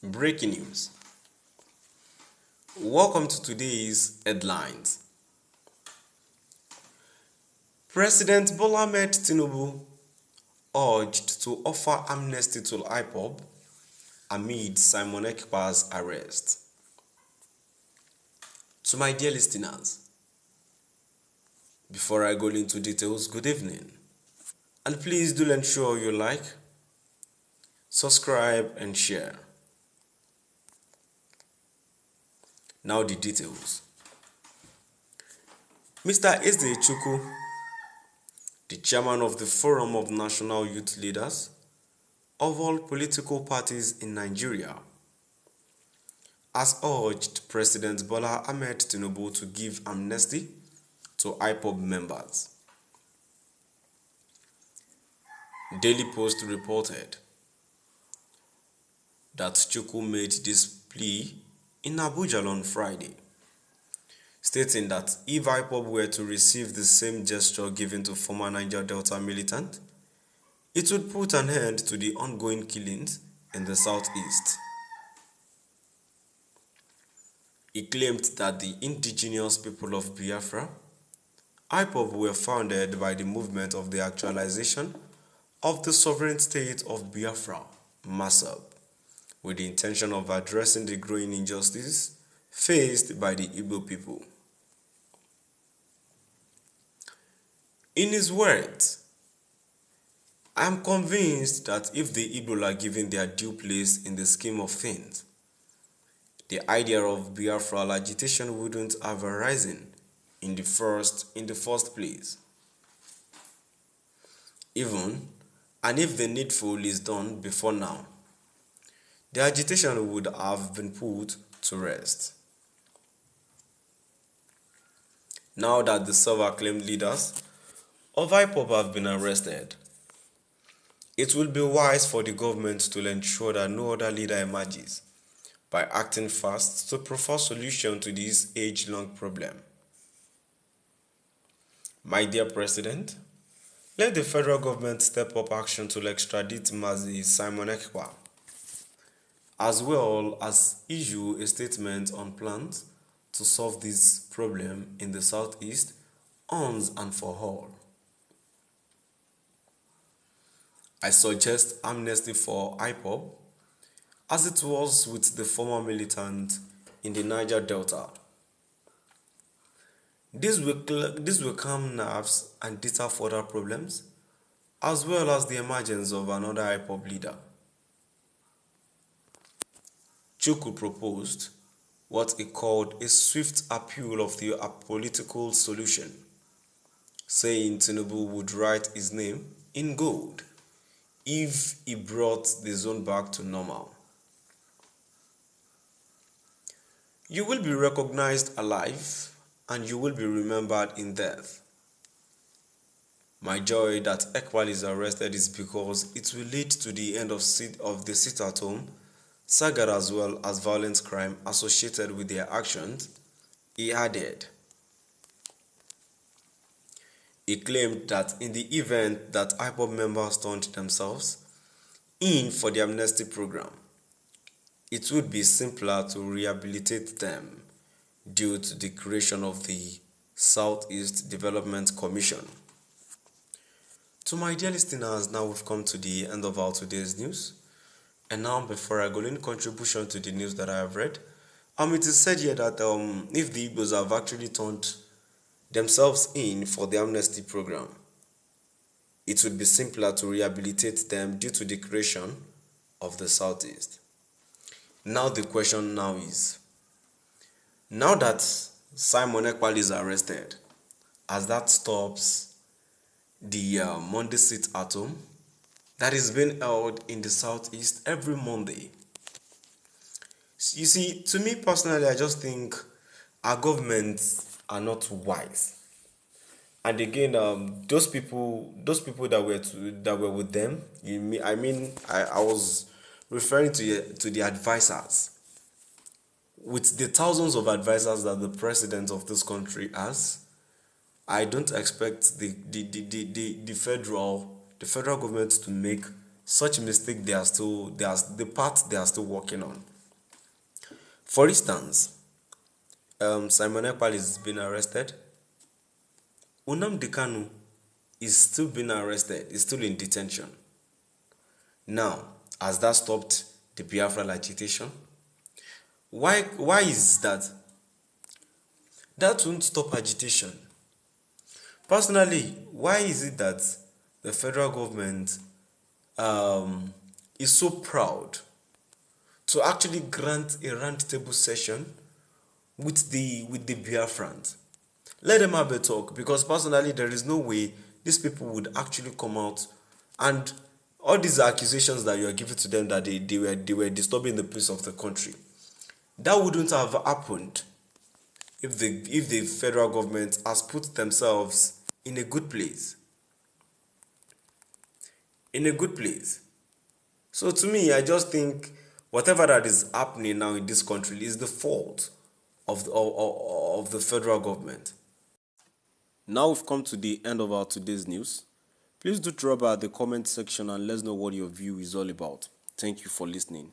Breaking news. Welcome to today's headlines. President Bola Tinubu urged to offer amnesty to IPOB amid Simon Ekpa's arrest. To my dear listeners, before I go into details, good evening. And please do ensure you like, subscribe and share. Now the details. Mr. Eze Chukwu, the chairman of the Forum of National Youth Leaders of all political parties in Nigeria, has urged President Bola Tinubu to give amnesty to IPOB members. Daily Post reported that Chukwu made this plea in Abuja on Friday, stating that if IPOB were to receive the same gesture given to former Niger Delta militant, it would put an end to the ongoing killings in the southeast. He claimed that the indigenous people of Biafra, IPOB, were founded by the movement of the actualization of the sovereign state of Biafra, MASAB, with the intention of addressing the growing injustice faced by the Igbo people. In his words, I am convinced that if the Igbo are given their due place in the scheme of things, the idea of Biafra agitation wouldn't have arisen in the first place. Even, and if the needful is done before now, the agitation would have been put to rest. Now that the self-acclaimed leaders of IPOB have been arrested, it will be wise for the government to ensure that no other leader emerges by acting fast to provide solution to this age-long problem. My dear President, let the federal government step up action to extradite Mazi Simon Ekpa, as well as issue a statement on plans to solve this problem in the southeast once and for all. I suggest amnesty for IPOB, as it was with the former militant in the Niger Delta. This will calm nerves and deter further problems, as well as the emergence of another IPOB leader. Chukwu proposed what he called a swift appeal of the political solution, saying Tinubu would write his name in gold if he brought the zone back to normal. You will be recognized alive and you will be remembered in death. My joy that Ekpa is arrested is because it will lead to the end of the sit-at-home saga as well as violent crime associated with their actions, he added. He claimed that in the event that IPOB members turned themselves in for the amnesty program, it would be simpler to rehabilitate them due to the creation of the Southeast Development Commission. To my dear listeners, now we've come to the end of our today's news. And now, before I go in contribution to the news that I have read, it is said here that if the Igbos have actually turned themselves in for the amnesty program, it would be simpler to rehabilitate them due to the creation of the Southeast. Now the question now is, now that Simon Ekpa is arrested, as that stops the Monday sit-at-home that is being held in the Southeast every Monday. You see, to me personally, I just think our governments are not wise. And again, those people that were with them, I was referring to the advisors. With the thousands of advisors that the president of this country has, I don't expect the federal government to make such mistake the part they are still working on. For instance, Simon Ekpa is being arrested. Nnamdi Kanu is still being arrested, is still in detention. Now, has that stopped the Biafran agitation? Why is that? That won't stop agitation. Personally, why is it that the federal government is so proud to actually grant a roundtable session with the Biafrans? Let them have a talk, because personally there is no way these people would actually come out, and all these accusations that you are giving to them that they were disturbing the peace of the country, that wouldn't have happened if the federal government has put themselves in a good place. In a good place. So to me, I just think whatever that is happening now in this country is the fault of the federal government. Now we've come to the end of our today's news. Please do drop by the comment section and let us know what your view is all about. Thank you for listening.